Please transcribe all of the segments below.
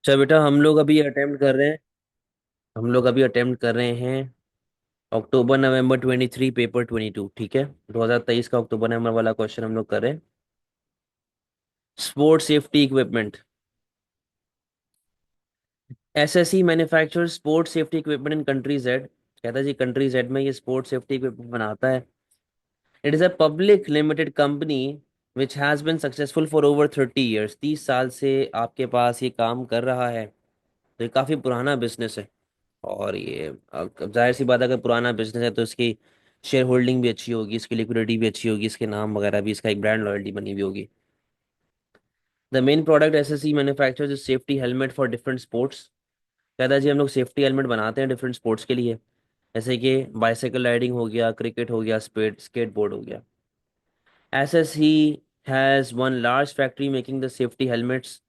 अच्छा बेटा, हम लोग अभी अटेम्प्ट कर रहे हैं अक्टूबर नवंबर 23 पेपर 22। ठीक है, 2023 का अक्टूबर नवंबर वाला क्वेश्चन हम लोग कर रहे हैं। Sports safety equipment. SSC manufacture sports safety equipment इन कंट्री जेड। कहता है जी कंट्री जेड में ये स्पोर्ट्स सेफ्टी इक्विपमेंट बनाता है। It is a public limited company which has been successful for over 30 years. 30 साल से आपके पास ये काम कर रहा है, तो ये काफ़ी पुराना बिजनेस है। और ये अब जाहिर सी बात है, अगर पुराना बिजनेस है तो इसकी शेयर होल्डिंग भी अच्छी होगी, इसकी लिक्विडिटी भी अच्छी होगी, इसके नाम वगैरह भी, इसका एक ब्रांड लॉयल्टी बनी हुई होगी। The main product SSC manufactures is safety helmet for different sports. कहता है जी हम लोग सेफ्टी हेलमेट बनाते हैं डिफरेंट स्पोर्ट्स के लिए, जैसे कि बाइसाइकिल राइडिंग हो गया, क्रिकेट हो गया, स्केटबोर्ड हो गया। SSC has one large factory making the safety helmets.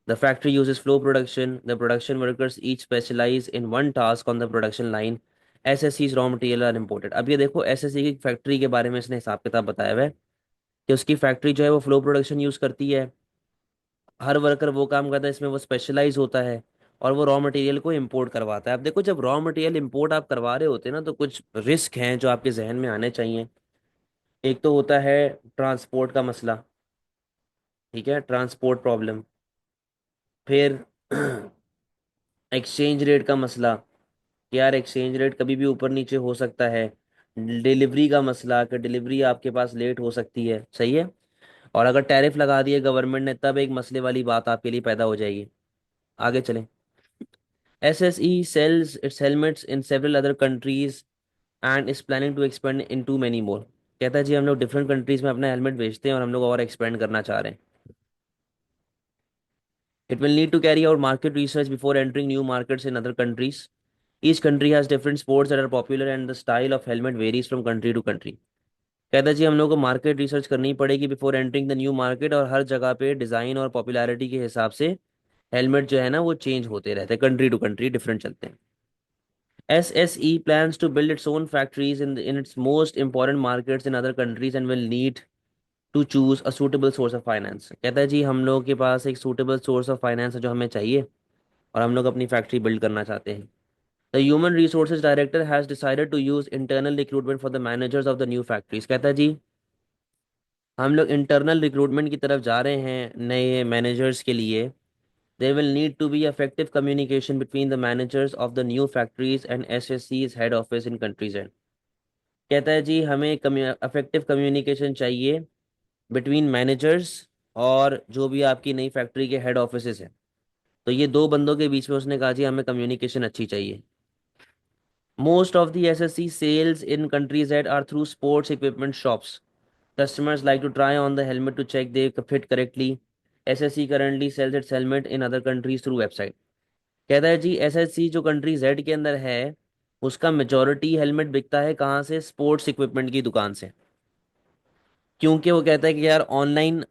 The factory uses flow production. The production workers each specialize in one task on the production line. एसएससीज रॉ मटेरियल आर इम्पोर्टेड। अब ये देखो SSC की factory के बारे में इसने हिसाब किताब बताया हुआ है कि उसकी फैक्ट्री जो है वो फ्लो प्रोडक्शन यूज़ करती है। हर वर्कर वो काम करता है इसमें वो स्पेशलाइज होता है, और वो रॉ मटेरियल को इम्पोर्ट करवाता है। अब देखो, जब रॉ मटेरियल इम्पोर्ट आप करवा रहे होते हैं ना, तो कुछ रिस्क हैं जो आपके जहन में आने चाहिए। एक तो होता है ट्रांसपोर्ट का मसला। ठीक है, ट्रांसपोर्ट प्रॉब्लम। फिर एक्सचेंज रेट का मसला, कि यार एक्सचेंज रेट कभी भी ऊपर नीचे हो सकता है। डिलीवरी का मसला, कि डिलीवरी आपके पास लेट हो सकती है। सही है। और अगर टैरिफ लगा दिए गवर्नमेंट ने, तब एक मसले वाली बात आपके लिए पैदा हो जाएगी। आगे चलें। SSE sells its helmets in several other countries and is planning to expand into many more. कहता है जी हम लोग डिफरेंट कंट्रीज में अपना हेलमेट बेचते हैं, और हम लोग और एक्सपेंड करना चाह रहे हैं। It will need to carry out market research before entering new markets in other countries. Each country has different sports that are popular and the style of helmet varies from country to country. कहता है जी हम लोग को market research करनी पड़ेगी before entering the new market, और हर जगह पे डिज़ाइन और पॉपुलैरिटी के हिसाब से हेलमेट जो है ना वो चेंज होते रहते हैं, कंट्री टू कंट्री डिफरेंट चलते हैं। S S E plans to build its own factories in its most important markets in other countries and will need to choose a suitable source of finance. कहता है जी हम लोगों के पास एक suitable source of finance है जो हमें चाहिए, और हम लोग अपनी फैक्ट्री बिल्ड करना चाहते हैं। The human resources director has decided to use internal recruitment for the managers of the new factories. कहता है जी हम लोग इंटरनल रिक्रूटमेंट की तरफ जा रहे हैं नए मैनेजर्स के लिए। There will need to be effective communication between the managers of the new factories and SSC's head office in countries end। कहता है जी हमें इफेक्टिव कम्युनिकेशन चाहिए बिटवीन मैनेजर्स और जो भी आपकी नई फैक्ट्री के हेड ऑफिसेज हैं। तो ये दो बंदों के बीच में उसने कहा जी हमें कम्युनिकेशन अच्छी चाहिए। Most of the SSC sales in countries head are through sports equipment shops. Customers like to try on the helmet to check they fit correctly. SSC currently sells its helmet in other countries through website। कहता है जी SSC जो country Z के अंदर है, उसका majority helmet बिकता है कहाँ से? स्पोर्ट्स इक्विपमेंट की दुकान से। क्योंकि वो कहता है कि यार ऑनलाइन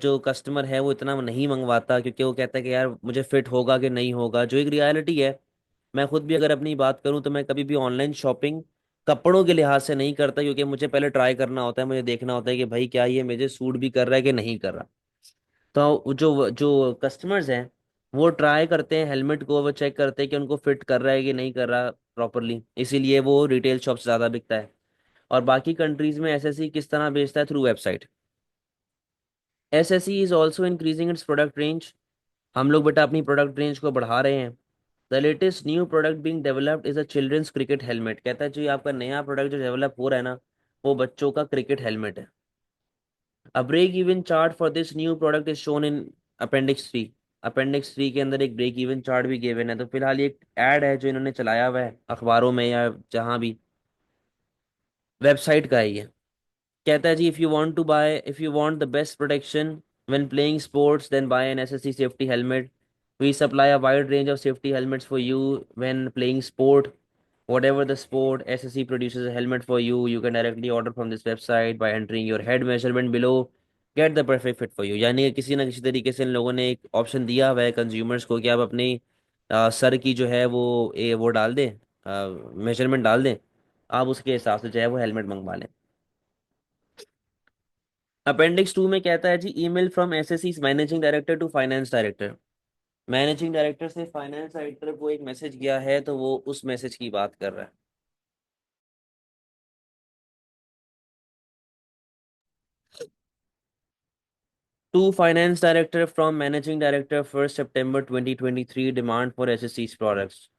जो कस्टमर है वो इतना नहीं मंगवाता, क्योंकि वो कहता है कि यार मुझे फिट होगा कि नहीं होगा, जो एक रियलिटी है। मैं खुद भी अगर अपनी बात करूं तो मैं कभी भी ऑनलाइन शॉपिंग कपड़ों के लिहाज से नहीं करता, क्योंकि मुझे पहले ट्राई करना होता है, मुझे देखना होता है कि भाई क्या ये मुझे सूट भी कर रहा है कि नहीं कर रहा। तो जो जो कस्टमर्स हैं वो ट्राई करते हैं हेलमेट को, वो चेक करते हैं कि उनको फिट कर रहा है कि नहीं कर रहा प्रॉपरली, इसीलिए वो रिटेल शॉप से ज़्यादा बिकता है। और बाकी कंट्रीज में एसएससी किस तरह बेचता है? Through website. SSC is also increasing its product range. हम लोग बेटा अपनी प्रोडक्ट रेंज को बढ़ा रहे हैं। The latest new product being developed is a children's cricket helmet. कहता है जो ये आपका नया प्रोडक्ट जो डेवलप हो रहा है ना, वो बच्चों का क्रिकेट हेलमेट है। A break even chart for this new product is shown in appendix 3। Appendix 3 के अंदर एक ब्रेक इवन चार्ट भी गिवन है। तो फिलहाल ये एक ऐड है जो इन्होंने चलाया हुआ है अखबारों में या जहां भी, वेबसाइट का है ये। कहता है जी if you want the best protection when playing sports then buy an SSC safety helmet. We supply a wide range of safety helmets for you when playing sport. Whatever the sport, SSC produces a helmet for you. You can directly order from this website by entering your head measurement below. Get the perfect fit for you। यानी कि किसी ना किसी तरीके से इन लोगों ने एक ऑप्शन दिया हुआ है कंज्यूमर्स को कि आप अपने सर की जो है वो डाल दें, मेजरमेंट डाल दें, आप उसके हिसाब से जो है वो हेलमेट मंगवा लें। अपेंडिक्स 2 में कहता है जी email from SSC managing director to finance director. Managing director से फाइनेंस डायरेक्टर को एक मैसेज गया है, तो वो उस मैसेज की बात कर रहा है। To finance director from managing director 1 सितंबर 2023 डिमांड फॉर एसएससीज प्रोडक्ट्स।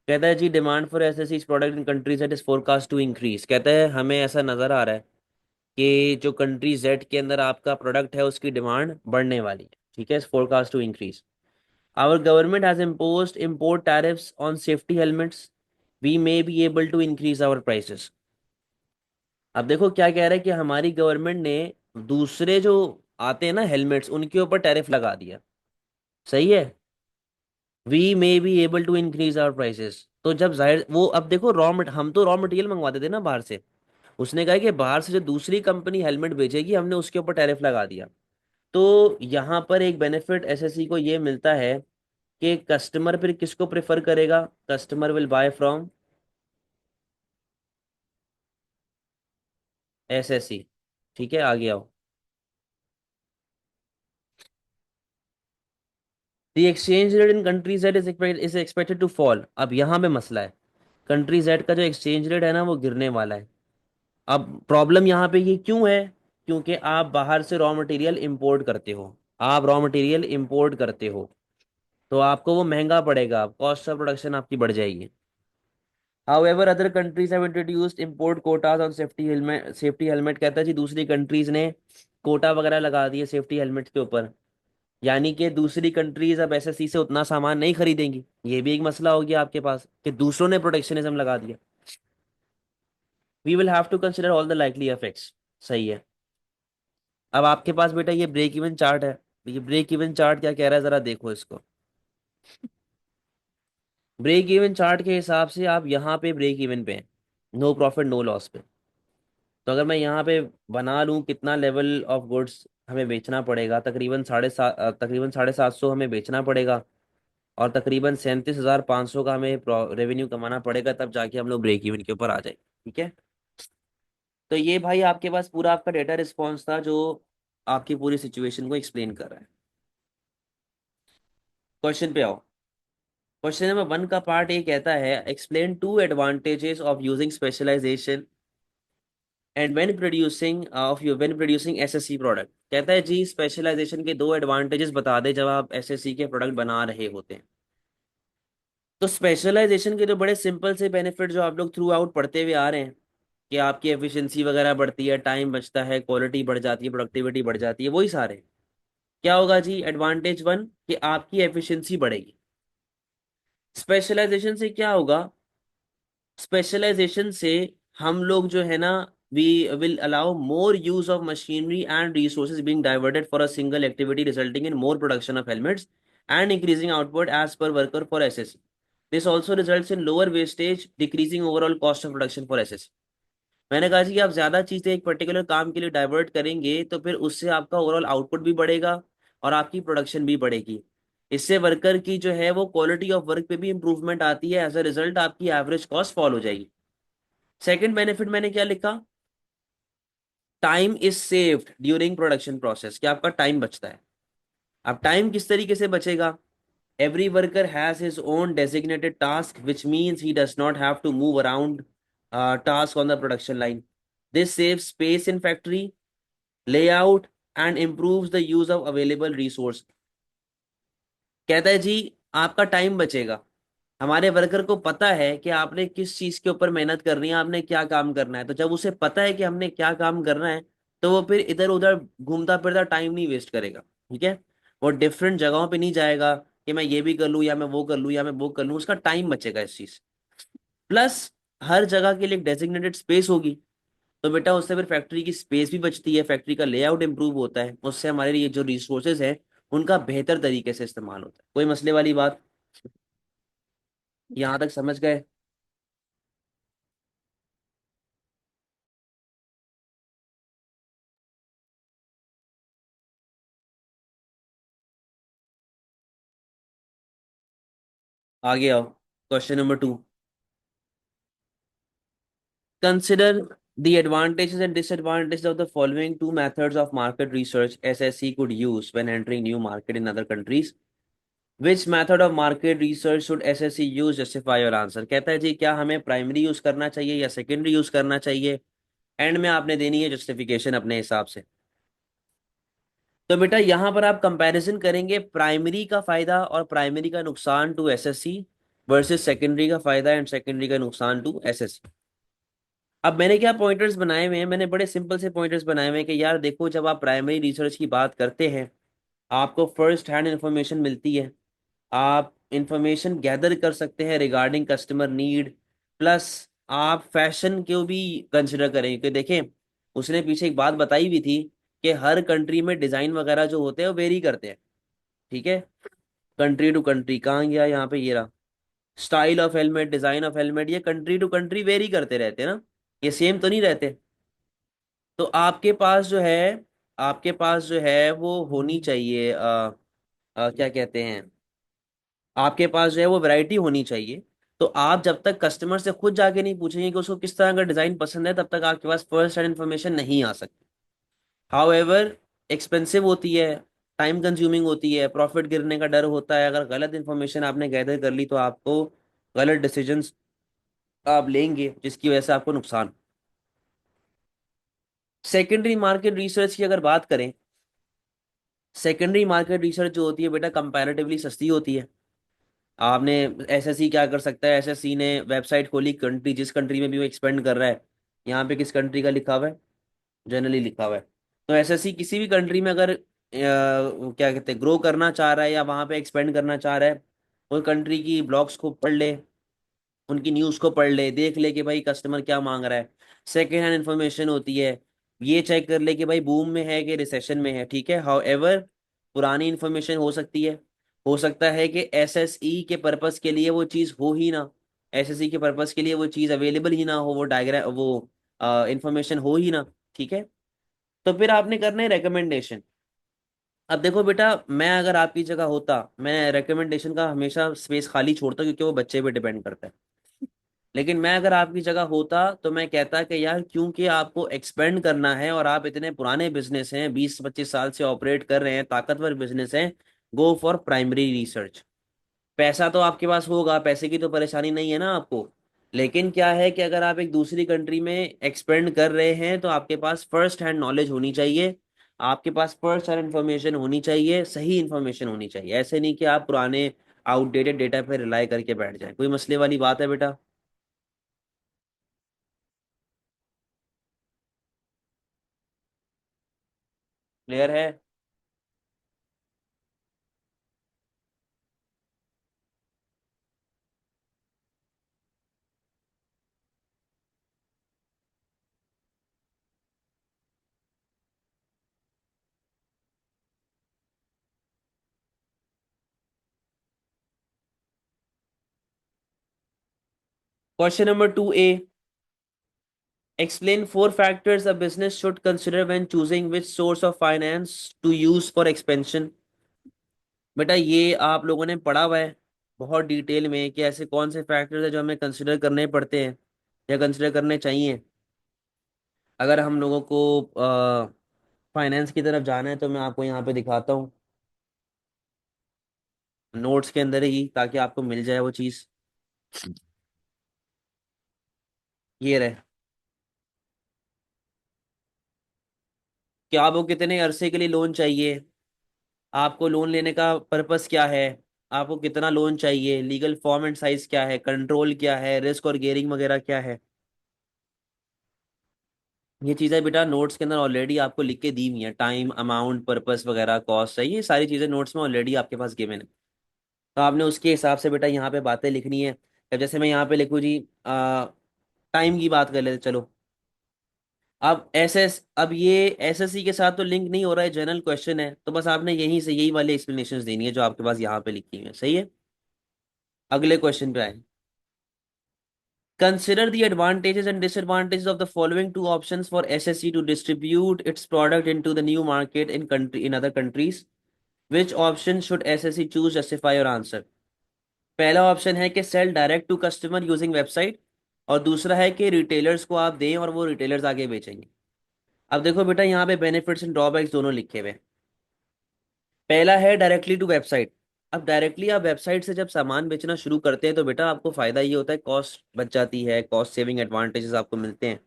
कहता है जी, डिमांड फॉर एसएससीज product in country Z is forecast to increase. कहता है हमें ऐसा नजर आ रहा है कि जो कंट्री जेड के अंदर आपका प्रोडक्ट है उसकी डिमांड बढ़ने वाली है। ठीक है, forecast to increase. Our government has imposed import tariffs on safety helmets, we may be able to increase our prices. अब देखो क्या कह रहा है कि हमारी गवर्नमेंट ने दूसरे जो आते हैं ना हेलमेट्स, उनके ऊपर टैरिफ लगा दिया। सही है। We may be able to increase our prices. तो जब जाहिर वो, अब देखो हम तो रॉ मटेरियल मंगवाते थे ना बाहर से। उसने कहा कि बाहर से जो दूसरी कंपनी हेलमेट भेजेगी हमने उसके ऊपर टैरिफ लगा दिया। तो यहाँ पर एक बेनिफिट एसएससी को ये मिलता है कि कस्टमर फिर किसको प्रेफर करेगा? Customer will buy from SSC. ठीक है, आगे आओ। The exchange rate in country Z is expected to fall. अब यहाँ पे मसला है, कंट्री जेड का जो एक्सचेंज रेट है ना वो गिरने वाला है। अब प्रॉब्लम यहाँ पे ये क्यों है? क्योंकि आप बाहर से रॉ मटेरियल इंपोर्ट करते हो। आप रॉ मटेरियल इंपोर्ट करते हो तो आपको वो महंगा पड़ेगा, कॉस्ट ऑफ प्रोडक्शन आपकी बढ़ जाएगी। However, other countries have introduced import quotas on safety helmet. Safety helmet कहता है जी, दूसरी कंट्रीज ने कोटा वगैरह लगा दिए सेफ्टी हेलमेट के ऊपर। यानी कि दूसरी कंट्रीज अब एसएससी से उतना सामान नहीं खरीदेंगी। ये भी एक मसला हो गया आपके पास कि दूसरों ने प्रोटेक्शनिज्म लगा दिया। We will have to consider all the likely effects. सही है। अब आपके पास बेटा ये ब्रेक इवन चार्ट है। ये ब्रेक इवन चार्ट क्या कह रहा है, जरा देखो इसको। ब्रेक इवन चार्ट के हिसाब से आप यहाँ पे ब्रेक इवन पे हैं, नो प्रॉफिट नो लॉस पे। तो अगर मैं यहाँ पे बना लूँ कितना लेवल ऑफ गुड्स हमें बेचना पड़ेगा, तकरीबन 750 हमें बेचना पड़ेगा, और तकरीबन 37,500 का हमें रेवेन्यू कमाना पड़ेगा, तब जाके हम लोग ब्रेक इवन के ऊपर आ जाए। ठीक है। तो ये भाई आपके पास पूरा आपका डेटा रिस्पॉन्स था जो आपकी पूरी सिचुएशन को एक्सप्लेन कर रहा है। क्वेश्चन पे आओ। क्वेश्चन नंबर 1 का पार्ट ये कहता है explain two advantages of using specialisation and when producing SSC product. कहता है जी, स्पेशलाइजेशन के दो एडवांटेजेस बता दे जब आप एसएससी के प्रोडक्ट बना रहे होते हैं। तो स्पेशलाइजेशन के जो बड़े सिंपल से बेनिफिट जो आप लोग थ्रू आउट पढ़ते हुए आ रहे हैं कि आपकी एफिशिएंसी वगैरह बढ़ती है, टाइम बचता है, क्वालिटी बढ़ जाती है, प्रोडक्टिविटी बढ़ जाती है, वही सारे। क्या होगा जी? एडवांटेज 1 कि आपकी एफिशिएंसी बढ़ेगी। स्पेशलाइजेशन से क्या होगा? स्पेशलाइजेशन से हम लोग जो है ना, we will allow more use of machinery and resources being diverted for a single activity resulting in more production of helmets and increasing output as per worker for SS. This also results in lower wastage, decreasing overall cost of production for SS. मैंने कहा जी कि आप ज्यादा चीजें एक particular काम के लिए डाइवर्ट करेंगे तो फिर उससे आपका ओवरऑल आउटपुट भी बढ़ेगा और आपकी प्रोडक्शन भी बढ़ेगी। इससे वर्कर की जो है वो क्वालिटी ऑफ वर्क पे भी इंप्रूवमेंट आती है, एज अ रिजल्ट आपकी एवरेज कॉस्ट फॉल हो जाएगी। सेकंड बेनिफिट मैंने क्या लिखा? Time is saved during production process, कि आपका टाइम बचता है। अब टाइम किस तरीके से बचेगा? Every worker has his own designated task which means he does not have to move around task on the production line. This save space in factory layout and improves the use of available resource. कहता है जी आपका time बचेगा। हमारे worker को पता है कि आपने किस चीज के ऊपर मेहनत करनी है, आपने क्या काम करना है। तो जब उसे पता है कि हमने क्या काम करना है, तो वो फिर इधर उधर घूमता फिरता टाइम नहीं वेस्ट करेगा। ठीक है। वो डिफरेंट जगहों पे नहीं जाएगा कि मैं ये भी कर लूँ या मैं वो कर लूँ या मैं वो कर लूँ, उसका टाइम बचेगा इस चीज। प्लस हर जगह के लिए एक डेजिग्नेटेड स्पेस होगी, तो बेटा उससे फिर फैक्ट्री की स्पेस भी बचती है, फैक्ट्री का लेआउट इंप्रूव होता है, उससे हमारे लिए जो रिसोर्सेज है उनका बेहतर तरीके से इस्तेमाल होता है। कोई मसले वाली बात? यहाँ तक समझ गए? आगे आओ। Question number 2। Consider the advantages and disadvantages of the following two methods of market research SSC could use when entering new market in other countries. Which method of market research should SSC use, justify your answer. कहता है जी क्या हमें primary use करना चाहिए या secondary use करना चाहिए। And में आपने देनी है जस्टिफिकेशन अपने हिसाब से। तो बेटा यहां पर आप कंपैरिजन करेंगे प्राइमरी का फायदा और प्राइमरी का नुकसान टू एसएससी वर्सेस सेकेंडरी का फायदा एंड सेकेंडरी का नुकसान टू एसएससी। अब मैंने क्या पॉइंटर्स बनाए हुए हैं, मैंने बड़े सिंपल से पॉइंटर्स बनाए हुए हैं कि यार देखो जब आप प्राइमरी रिसर्च की बात करते हैं आपको फर्स्ट हैंड इंफॉर्मेशन मिलती है। आप इंफॉर्मेशन गैदर कर सकते हैं रिगार्डिंग कस्टमर नीड। प्लस आप फैशन को भी कंसिडर करें कि देखें उसने पीछे एक बात बताई भी थी कि हर कंट्री में डिजाइन वगैरह जो होते हैं वो वेरी करते हैं। ठीक है। कंट्री टू कंट्री कहाँ गया, यहाँ पे ये रहा। Style of helmet, design of helmet, ये कंट्री टू कंट्री वेरी करते रहते हैं ना, ये सेम तो नहीं रहते। तो आपके पास जो है, आपके पास जो है वो होनी चाहिए क्या कहते हैं, आपके पास जो है वो वैरायटी होनी चाहिए। तो आप जब तक कस्टमर से खुद जाके नहीं पूछेंगे कि उसको किस तरह का डिजाइन पसंद है तब तक आपके पास फर्स्ट हैंड इन्फॉर्मेशन नहीं आ सकती। हाउएवर एक्सपेंसिव होती है, टाइम कंज्यूमिंग होती है, प्रॉफिट गिरने का डर होता है। अगर गलत इन्फॉर्मेशन आपने गैदर कर ली तो आपको गलत डिसीजंस आप लेंगे जिसकी वजह से आपको नुकसान। सेकेंडरी मार्केट रिसर्च की अगर बात करें, सेकेंडरी मार्केट रिसर्च जो होती है बेटा कंपैरेटिवली सस्ती होती है। आपने एसएससी क्या कर सकता है, एसएससी ने वेबसाइट खोली, कंट्री जिस कंट्री में भी वो एक्सपेंड कर रहा है, यहाँ पे किस कंट्री का लिखा हुआ है, जनरली लिखा हुआ है। तो एसएससी किसी भी कंट्री में अगर क्या कहते हैं ग्रो करना चाह रहा है या वहाँ पे एक्सपेंड करना चाह रहा है, वो कंट्री की ब्लॉग्स को पढ़ ले, उनकी न्यूज़ को पढ़ ले, देख ले कि भाई कस्टमर क्या मांग रहा है। सेकेंड हैंड इन्फॉर्मेशन होती है, ये चेक कर ले कि भाई बूम में है कि रिसेशन में है। ठीक है। हाउ एवर पुरानी इन्फॉर्मेशन हो सकती है, हो सकता है कि एसएसई के पर्पस के लिए वो चीज़ हो ही ना, एसएसई के पर्पस के लिए वो चीज़ अवेलेबल ही ना हो, वो डायग्राम वो इंफॉर्मेशन हो ही ना। ठीक है। तो फिर आपने करना है रिकमेंडेशन। अब देखो बेटा मैं अगर आपकी जगह होता मैं रिकमेंडेशन का हमेशा स्पेस खाली छोड़ता क्योंकि वो बच्चे पे डिपेंड करता है। लेकिन मैं अगर आपकी जगह होता तो मैं कहता कि यार क्योंकि आपको एक्सपेंड करना है और आप इतने पुराने बिजनेस हैं, 20-25 साल से ऑपरेट कर रहे हैं, ताकतवर बिजनेस हैं, गो फॉर प्राइमरी रिसर्च। पैसा तो आपके पास होगा, पैसे की तो परेशानी नहीं है ना आपको। लेकिन क्या है कि अगर आप एक दूसरी कंट्री में एक्सपेंड कर रहे हैं तो आपके पास फर्स्ट हैंड नॉलेज होनी चाहिए, आपके पास फर्स्ट हैंड इंफॉर्मेशन होनी चाहिए, सही इंफॉर्मेशन होनी चाहिए। ऐसे नहीं कि आप पुराने आउटडेटेड डेटा पर रिलाई करके बैठ जाए। कोई मसले वाली बात है बेटा? क्लियर है? Question number 2A. Explain four factors a business should consider when choosing which source of finance to use for expansion. बेटा ये आप लोगों ने पढ़ा हुआ है बहुत डिटेल में कि ऐसे कौन से फैक्टर्स हैं जो हमें कंसिडर करने पड़ते हैं या कंसिडर करने चाहिए अगर हम लोगों को फाइनेंस की तरफ जाना है। तो मैं आपको यहाँ पे दिखाता हूँ नोट्स के अंदर ही ताकि आपको मिल जाए वो चीज़। ये रहे कि आपको कितने अरसे के लिए लोन चाहिए, आपको लोन लेने का पर्पस क्या है, आपको कितना लोन चाहिए, लीगल फॉर्म एंड साइज क्या है, कंट्रोल क्या है, रिस्क और गेयरिंग वगैरह क्या है। ये चीज़ें बेटा नोट्स के अंदर ऑलरेडी आपको लिख के दी हुई है, टाइम, अमाउंट, पर्पस वगैरह, कॉस्ट है, ये सारी चीज़ें नोट्स में ऑलरेडी आपके पास गिवन है। तो आपने उसके हिसाब से बेटा यहाँ पे बातें लिखनी है। अब जैसे मैं यहाँ पे लिखूँ जी टाइम की बात कर लेते चलो। अब ये एसएससी के साथ तो लिंक नहीं हो रहा है, जनरल क्वेश्चन है, तो बस आपने यहीं से यही वाली एक्सप्लेनेशन देनी है जो आपके पास यहाँ पे लिखी हुई है। सही है। अगले क्वेश्चन पे आए। Consider the advantages and disadvantages of the following two options for SSC to distribute its product into the new market in other countries. Which option should SSC choose? Justify your answer. पहला option है कि sell direct to customer using website, और दूसरा है कि retailers को आप दें और वो रिटेलर्स आगे बेचेंगे। अब देखो बेटा यहाँ पे बेनिफिट्स एंड ड्रॉबैक्स दोनों लिखे हुए हैं। पहला है डायरेक्टली टू वेबसाइट। अब डायरेक्टली आप वेबसाइट से जब सामान बेचना शुरू करते हैं तो बेटा आपको फायदा ये होता है, कॉस्ट बच जाती है, कॉस्ट सेविंग एडवांटेजेस आपको मिलते हैं।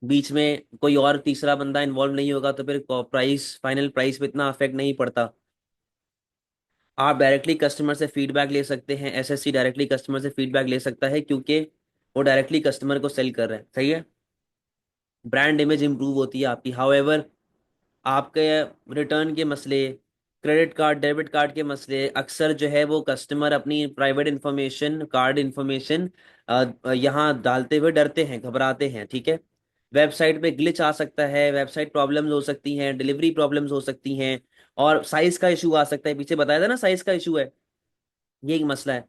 बीच में कोई और तीसरा बंदा इन्वॉल्व नहीं होगा तो फिर प्राइस, फाइनल प्राइस पे इतना अफेक्ट नहीं पड़ता। आप डायरेक्टली कस्टमर से फीडबैक ले सकते हैं, एसएससी डायरेक्टली कस्टमर से फीडबैक ले सकता है क्योंकि वो डायरेक्टली कस्टमर को सेल कर रहे हैं, सही है। ब्रांड इमेज इंप्रूव होती है आपकी। हाउएवर आपके रिटर्न के मसले, क्रेडिट कार्ड डेबिट कार्ड के मसले, अक्सर जो है वो कस्टमर अपनी प्राइवेट इन्फॉर्मेशन, कार्ड इन्फॉर्मेशन यहाँ डालते हुए डरते हैं, घबराते हैं, ठीक है। वेबसाइट पे ग्लिच आ सकता है, वेबसाइट प्रॉब्लम्स हो सकती हैं, डिलीवरी प्रॉब्लम्स हो सकती हैं, और साइज का इशू आ सकता है, पीछे बताया था ना साइज का इशू है, ये एक मसला है।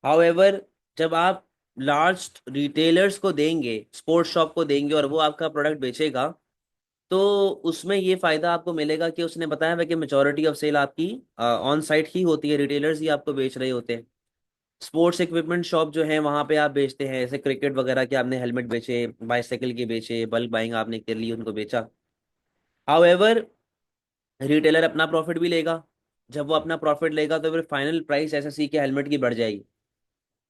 हाउएवर जब आप लार्ज रिटेलर्स को देंगे, स्पोर्ट्स शॉप को देंगे और वो आपका प्रोडक्ट बेचेगा, तो उसमें ये फायदा आपको मिलेगा कि उसने बताया हुआ कि मेजोरिटी ऑफ सेल आपकी ऑन साइट ही होती है, रिटेलर्स ही आपको बेच रहे होते हैं। स्पोर्ट्स इक्विपमेंट शॉप जो है वहां पे आप बेचते हैं, जैसे क्रिकेट वगैरह के आपने हेलमेट बेचे, बाइसाइकिल के बेचे, बल्क बाइंग आपने कर ली, उनको बेचा। हाउएवर रिटेलर अपना प्रॉफिट भी लेगा, जब वो अपना प्रॉफिट लेगा तो फिर फाइनल प्राइस एसएससी के हेलमेट की बढ़ जाएगी।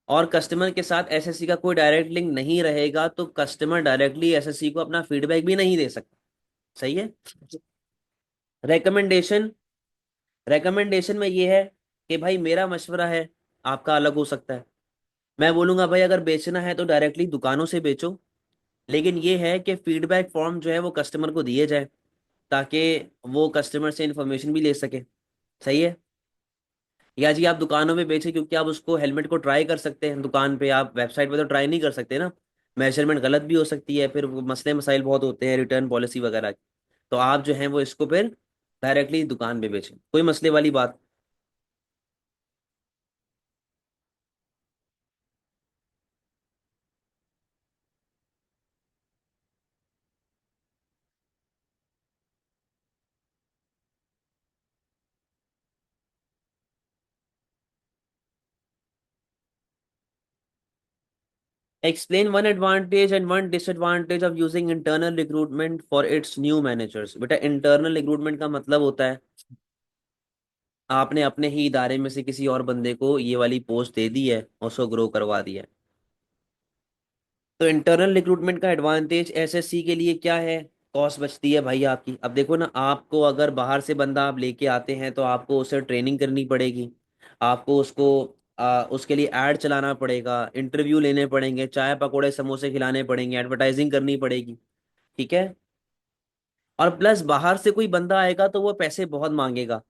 और कस्टमर के साथ एसएससी का कोई डायरेक्ट लिंक नहीं रहेगा तो कस्टमर डायरेक्टली एसएससी को अपना फीडबैक भी नहीं दे सकता, सही है। रेकमेंडेशन, रेकमेंडेशन में ये है कि भाई मेरा मशवरा है, आपका अलग हो सकता है। मैं बोलूंगा भाई अगर बेचना है तो डायरेक्टली दुकानों से बेचो, लेकिन ये है कि फीडबैक फॉर्म जो है वो कस्टमर को दिए जाए ताकि वो कस्टमर से इंफॉर्मेशन भी ले सके, सही है। या जी आप दुकानों में बेचें क्योंकि आप उसको हेलमेट को ट्राई कर सकते हैं दुकान पे, आप वेबसाइट पे तो ट्राई नहीं कर सकते ना, मेजरमेंट गलत भी हो सकती है, फिर वो मसले मसाइल बहुत होते हैं रिटर्न पॉलिसी वगैरह की। तो आप जो है वो इसको फिर डायरेक्टली दुकान पे बेचें, कोई मसले वाली बात। Explain one advantage and one disadvantage of using internal recruitment for its new managers. बेटा इंटरनल रिक्रूटमेंट का मतलब होता है आपने अपने ही इदारे में से किसी और बंदे को ये वाली पोस्ट दे दी है और उसको ग्रो करवा दिया है। तो इंटरनल रिक्रूटमेंट का एडवांटेज एसएससी के लिए क्या है, कॉस्ट बचती है भाई आपकी। अब देखो ना, आपको अगर बाहर से बंदा आप लेके आते हैं तो आपको उसे ट्रेनिंग करनी पड़ेगी, आपको उसको उसके लिए एड चलाना पड़ेगा, इंटरव्यू लेने पड़ेंगे, चाय पकौड़े समोसे खिलाने पड़ेंगे, एडवर्टाइजिंग करनी पड़ेगी, ठीक है। और प्लस बाहर से कोई बंदा आएगा तो वो पैसे बहुत मांगेगा।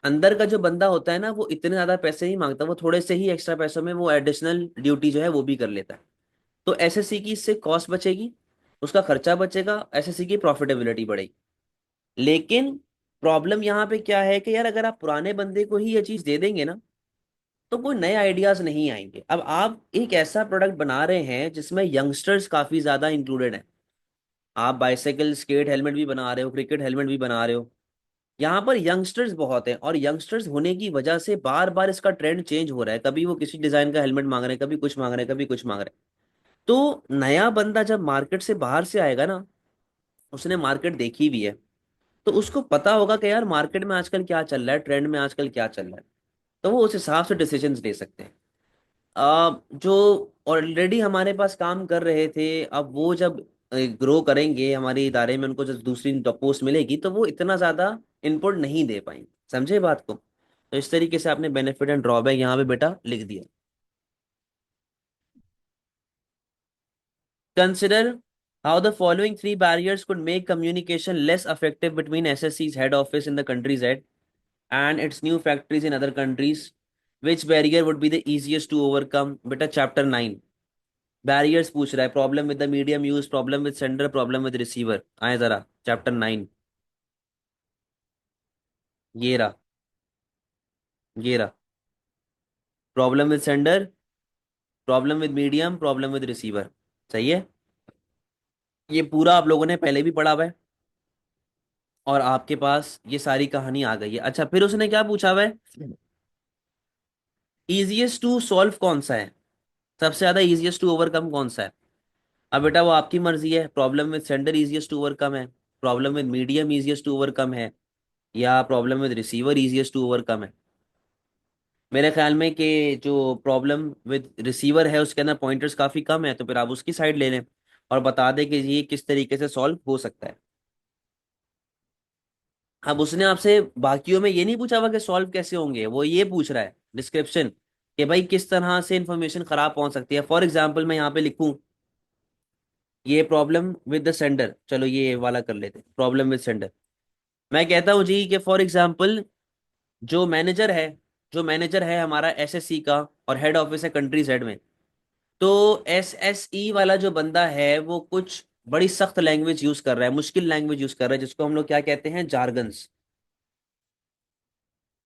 अंदर का जो बंदा होता है ना वो इतने ज्यादा पैसे नहीं मांगता, वो थोड़े से ही एक्स्ट्रा पैसों में वो एडिशनल ड्यूटी जो है वो भी कर लेता है। तो एसएससी की इससे कॉस्ट बचेगी, उसका खर्चा बचेगा, एसएससी की प्रॉफिटेबिलिटी बढ़ेगी। लेकिन प्रॉब्लम यहाँ पे क्या है कि यार अगर आप पुराने बंदे को ही ये चीज दे देंगे ना तो कोई नए आइडियाज नहीं आएंगे। अब आप एक ऐसा प्रोडक्ट बना रहे हैं जिसमें यंगस्टर्स काफी ज्यादा इंक्लूडेड हैं, आप बाइसाइकिल स्केट हेलमेट भी बना रहे हो, क्रिकेट हेलमेट भी बना रहे हो, यहाँ पर यंगस्टर्स बहुत हैं, और यंगस्टर्स होने की वजह से बार बार इसका ट्रेंड चेंज हो रहा है, कभी वो किसी डिजाइन का हेलमेट मांग रहे हैं, कभी कुछ मांग रहे हैं, कभी कुछ मांग रहे हैं। तो नया बंदा जब मार्केट से बाहर से आएगा ना, उसने मार्केट देखी भी है, तो उसको पता होगा कि यार मार्केट में आजकल क्या चल रहा है, ट्रेंड में आजकल क्या चल रहा है, तो वो उस हिसाब से डिसीजंस ले सकते हैं। जो ऑलरेडी हमारे पास काम कर रहे थे, अब वो जब ग्रो करेंगे हमारे इदारे में, उनको जब दूसरी पोस्ट मिलेगी तो वो इतना ज़्यादा इनपुट नहीं दे पाएंगे, समझे बात को। तो इस तरीके से आपने बेनिफिट एंड ड्रॉबैक यहाँ पे बेटा लिख दिया। Consider how the following three barriers could make communication less effective between SSC's head office in the country's head and its new factories in other countries. Which barrier would be the easiest to overcome? बेटा chapter 9 barriers पूछ रहा है, problem with the medium use, problem with sender, problem with receiver. आए जरा chapter 9, ये रहा, ये रहा। Problem with sender, problem with medium, problem with receiver, सही है। ये पूरा आप लोगों ने पहले भी पढ़ा हुआ है और आपके पास ये सारी कहानी आ गई है। अच्छा फिर उसने क्या पूछा हुआ है, इजीएस्ट टू सॉल्व कौन सा है, सबसे ज्यादा इजीएस्ट टू ओवरकम कौन सा है। अब बेटा वो आपकी मर्जी है, problem with sender easiest to overcome है, problem with medium easiest to overcome है, या problem with receiver easiest to overcome है? मेरे ख्याल में कि जो प्रॉब्लम विद रिसीवर है उसके अंदर पॉइंटर्स काफ़ी कम है, तो फिर आप उसकी साइड ले लें और बता दें कि ये किस तरीके से सॉल्व हो सकता है। अब उसने आपसे बाकियों में ये नहीं पूछा हुआ कि सॉल्व कैसे होंगे, वो ये पूछ रहा है डिस्क्रिप्शन कि भाई किस तरह से इंफॉर्मेशन खराब पहुंच सकती है। फॉर एग्जाम्पल मैं यहाँ पे लिखूं ये प्रॉब्लम विद द सेंडर, चलो ये वाला कर लेते हैं, प्रॉब्लम विद सेंडर। मैं कहता हूँ जी कि फॉर एग्जाम्पल जो मैनेजर है, जो मैनेजर है हमारा एसएससी का और हेड ऑफिस है कंट्री जेड में, तो एसएसई वाला जो बंदा है वो कुछ बड़ी सख्त लैंग्वेज यूज कर रहा है, मुश्किल लैंग्वेज यूज कर रहा है, जिसको हम लोग क्या कहते हैं, जार्गन्स।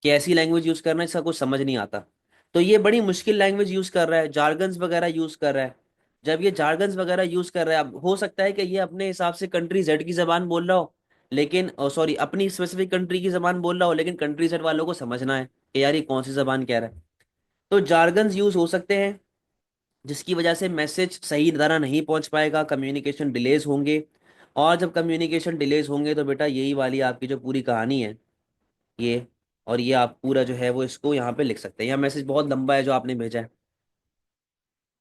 कि ऐसी लैंग्वेज यूज करना है इसका कुछ समझ नहीं आता। तो ये बड़ी मुश्किल लैंग्वेज यूज कर रहा है, जार्गन्स वगैरह यूज कर रहा है। जब ये जार्गन्स वगैरह यूज कर रहा है, अब हो सकता है कि ये अपने हिसाब से कंट्री जेड की जबान बोल रहा हो, लेकिन सॉरी अपनी स्पेसिफिक कंट्री की जबान बोल रहा हो, लेकिन कंट्री जेड वालों को समझना है कि यार ये कौन सी जबान कह रहा है। तो जार्गन्स यूज हो सकते हैं जिसकी वजह से मैसेज सही तरह नहीं पहुंच पाएगा, कम्युनिकेशन डिलेज होंगे। और जब कम्युनिकेशन डिलेज होंगे तो बेटा यही वाली आपकी जो पूरी कहानी है ये, और ये आप पूरा जो है वो इसको यहाँ पे लिख सकते हैं। यह मैसेज बहुत लंबा है जो आपने भेजा है।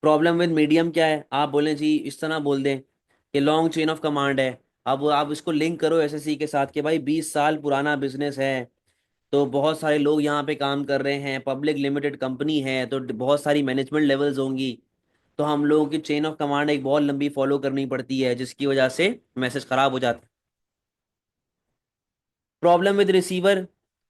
प्रॉब्लम विद मीडियम क्या है, आप बोलें जी इस तरह बोल दें कि लॉन्ग चेन ऑफ कमांड है। अब आप इसको लिंक करो एसएससी के साथ कि भाई 20 साल पुराना बिजनेस है, तो बहुत सारे लोग यहाँ पे काम कर रहे हैं, पब्लिक लिमिटेड कंपनी है, तो बहुत सारी मैनेजमेंट लेवल्स होंगी, तो हम लोगों की चेन ऑफ कमांड एक बहुत लंबी फॉलो करनी पड़ती है, जिसकी वजह से मैसेज खराब हो जाता है। प्रॉब्लम विद रिसीवर,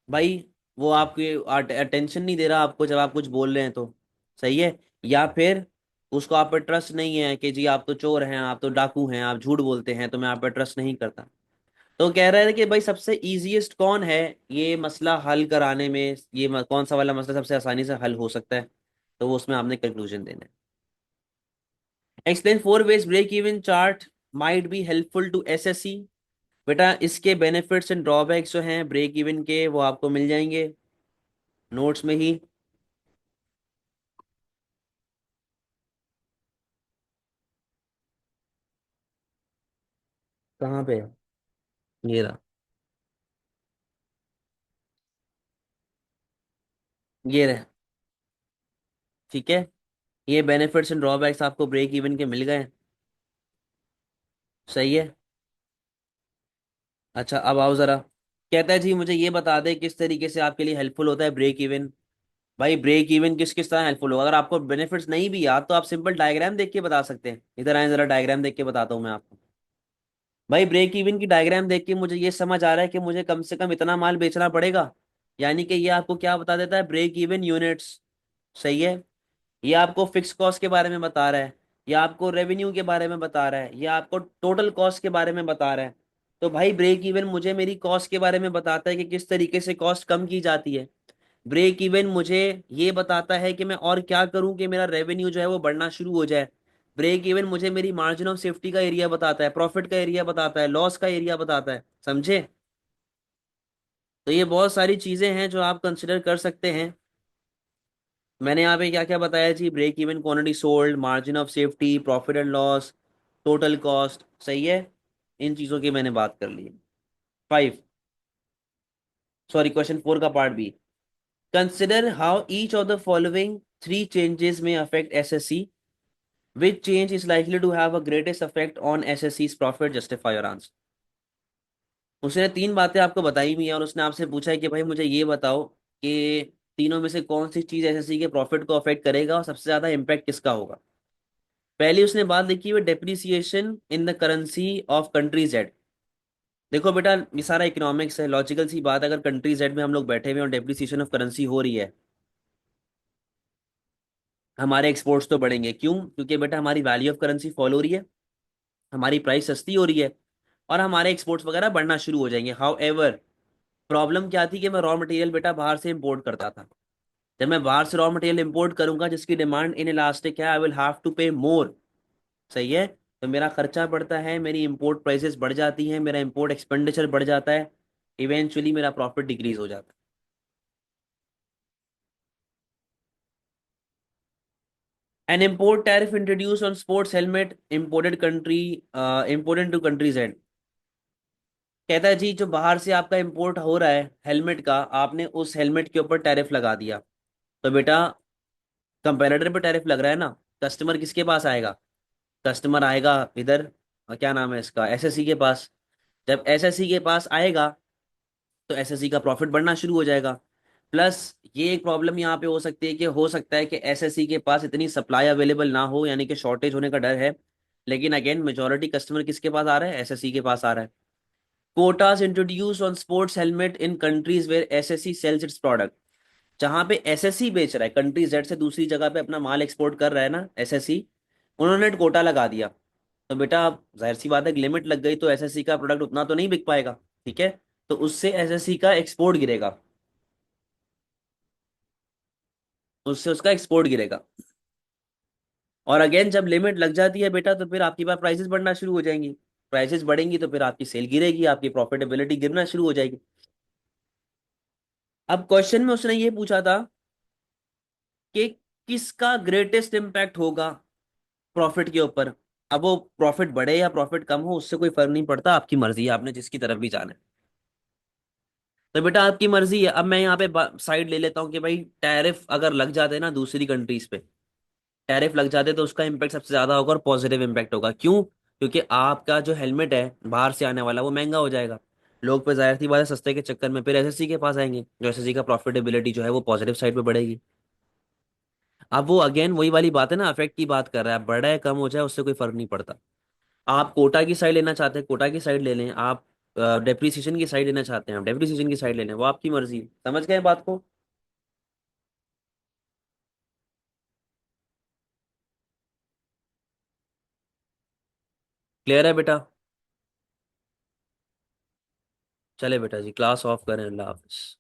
भाई वो आपके अटेंशन नहीं दे रहा आपको जब आप कुछ बोल रहे हैं तो, सही है। या फिर उसको आप पे ट्रस्ट नहीं है कि जी आप तो चोर हैं, आप तो डाकू हैं, आप झूठ बोलते हैं, तो मैं आप पे ट्रस्ट नहीं करता। तो कह रहा है कि भाई सबसे इजीएस्ट कौन है ये मसला हल कराने में, ये कौन सा वाला मसला सबसे आसानी से हल हो सकता है, तो वो उसमें आपने कंक्लूजन देना है। Explain 4 ways break even chart might be helpful to SSC. बेटा इसके बेनिफिट्स एंड ड्रॉबैक्स जो हैं ब्रेक इवन के वो आपको मिल जाएंगे नोट्स में ही। कहाँ पे है? ये रहा, ये रहा। ठीक है, ये बेनिफिट्स एंड ड्रॉबैक्स आपको ब्रेक इवन के मिल गए। सही है। अच्छा अब आओ जरा, कहता है जी मुझे ये बता दे किस तरीके से आपके लिए हेल्पफुल होता है ब्रेक इवन। भाई ब्रेक इवन किस किस तरह हेल्पफुल होगा, अगर आपको बेनिफिट्स नहीं भी याद तो आप सिंपल डायग्राम देख के बता सकते हैं। इधर आए जरा, डायग्राम देख के बताता हूँ मैं आपको। भाई ब्रेक इवन की डायग्राम देख के मुझे ये समझ आ रहा है कि मुझे कम से कम इतना माल बेचना पड़ेगा, यानी कि ये आपको क्या बता देता है, ब्रेक इवन यूनिट्स। सही है। ये आपको फिक्स कॉस्ट के बारे में बता रहा है, या आपको रेवेन्यू के बारे में बता रहा है, या आपको टोटल कॉस्ट के बारे में बता रहा है। तो भाई ब्रेक इवन मुझे मेरी कॉस्ट के बारे में बताता है कि किस तरीके से कॉस्ट कम की जाती है। ब्रेक इवन मुझे ये बताता है कि मैं और क्या करूं कि मेरा रेवेन्यू जो है वो बढ़ना शुरू हो जाए। ब्रेक इवन मुझे मेरी मार्जिन ऑफ सेफ्टी का एरिया बताता है, प्रॉफिट का एरिया बताता है, लॉस का एरिया बताता है, समझे। तो ये बहुत सारी चीजें हैं जो आप कंसिडर कर सकते हैं। मैंने यहाँ पे क्या क्या बताया जी, break even quantity sold, margin of safety, profit and loss, total cost, सही है। इन चीजों की मैंने बात कर ली है। 5, सॉरी क्वेश्चन 4 का part B, consider how each of the following 3 changes में affect SSC, which change is likely to have a greatest affect on SSC profit, justify your answer. उसने 3 बातें आपको बताई हुई हैं और उसने आपसे पूछा है कि भाई मुझे ये बताओ कि तीनों में से कौन सी चीज एसएससी के प्रॉफिट को अफेक्ट करेगा और सबसे ज्यादा इंपैक्ट किसका होगा। पहली उसने बात लिखी हुई depreciation in the currency of country Z. देखो बेटा ये सारा इकोनॉमिक्स है, लॉजिकल सी बात है, अगर कंट्री जेड में हम लोग बैठे हुए हैं और डेप्रिसिएशन ऑफ करेंसी हो रही है, हमारे एक्सपोर्ट्स तो बढ़ेंगे। क्यों? क्योंकि बेटा हमारी वैल्यू ऑफ करेंसी फॉल हो रही है, हमारी प्राइस सस्ती हो रही है, और हमारे एक्सपोर्ट्स वगैरह बढ़ना शुरू हो जाएंगे। हाउ एवर, प्रॉब्लम क्या थी कि मैं रॉ मटेरियल बेटा बाहर से इंपोर्ट करता था। जब मैं बाहर से रॉ मटेरियल इंपोर्ट करूंगा जिसकी डिमांड इन इलास्टिक है, आई विल हैव टू पे मोर। सही है। तो मेरा खर्चा बढ़ता है, मेरी इंपोर्ट प्राइसेस बढ़ जाती हैं, मेरा इंपोर्ट एक्सपेंडिचर बढ़ जाता है, इवेंचुअली मेरा प्रॉफिट डिक्रीज हो जाता है। An import tariff introduce on sports helmet imported country, imported to countries and. कहता है जी जो बाहर से आपका इंपोर्ट हो रहा है हेलमेट का, आपने उस हेलमेट के ऊपर टैरिफ लगा दिया, तो बेटा कंपेरेटर पे टैरिफ लग रहा है ना, कस्टमर किसके पास आएगा? कस्टमर आएगा इधर, क्या नाम है इसका, एसएससी के पास। जब एसएससी के पास आएगा तो एसएससी का प्रॉफिट बढ़ना शुरू हो जाएगा। प्लस ये एक प्रॉब्लम यहाँ पे हो सकती है कि हो सकता है कि एसएससी के पास इतनी सप्लाई अवेलेबल ना हो, यानी कि शॉर्टेज होने का डर है। लेकिन अगेन मेजोरिटी कस्टमर किसके पास आ रहा है? एसएससी के पास आ रहा है। Quotas introduce on sports helmet in countries where SSC sells its product. जहां पे एसएससी बेच रहा है, कंट्री जेड से दूसरी जगह पे अपना माल एक्सपोर्ट कर रहा है ना एसएससी, उन्होंने कोटा लगा दिया। तो बेटा जाहिर सी बात है, लिमिट लग गई तो एसएससी का प्रोडक्ट उतना तो नहीं बिक पाएगा। ठीक है, तो उससे एसएससी का एक्सपोर्ट गिरेगा, उससे उसका एक्सपोर्ट गिरेगा। और अगेन जब लिमिट लग जाती है बेटा, तो फिर आपकी बात प्राइसेस बढ़ना शुरू हो जाएंगी। प्राइसेस बढ़ेंगी तो फिर आपकी सेल गिरेगी, आपकी प्रॉफिटेबिलिटी गिरना शुरू हो जाएगी। अब क्वेश्चन में उसने ये पूछा था कि किसका ग्रेटेस्ट इम्पैक्ट होगा प्रॉफिट के ऊपर। अब वो प्रॉफिट बढ़े या प्रॉफिट कम हो, उससे कोई फर्क नहीं पड़ता, आपकी मर्जी है, आपने जिसकी तरफ भी जाना है। तो बेटा आपकी मर्जी है। अब मैं यहाँ पे साइड ले लेता हूँ कि भाई टैरिफ अगर लग जाते हैं ना दूसरी कंट्रीज पे, टैरिफ लग जाते तो उसका इम्पैक्ट सबसे ज्यादा होगा और पॉजिटिव इम्पैक्ट होगा। क्यों? क्योंकि आपका जो हेलमेट है बाहर से आने वाला वो महंगा हो जाएगा। लोग पे जाहिर सी बात है सस्ते के चक्कर में फिर एसएससी के पास आएंगे, जो एसएससी का प्रॉफिटेबिलिटी जो है वो पॉजिटिव साइड पे बढ़ेगी। अब वो अगेन वही वाली बात है ना, अफेक्ट की बात कर रहा है, बढ़े कम हो जाए उससे कोई फर्क नहीं पड़ता। आप कोटा की साइड लेना चाहते हैं कोटा की साइड ले लें, आप डेप्रिसिएशन की साइड लेना चाहते हैं आप डेप्रिसिएशन की साइड ले लें, वो आपकी मर्जी है। समझ गए बात को? क्लियर है बेटा? चले बेटा जी, क्लास ऑफ करें, अल्लाह हाफिज।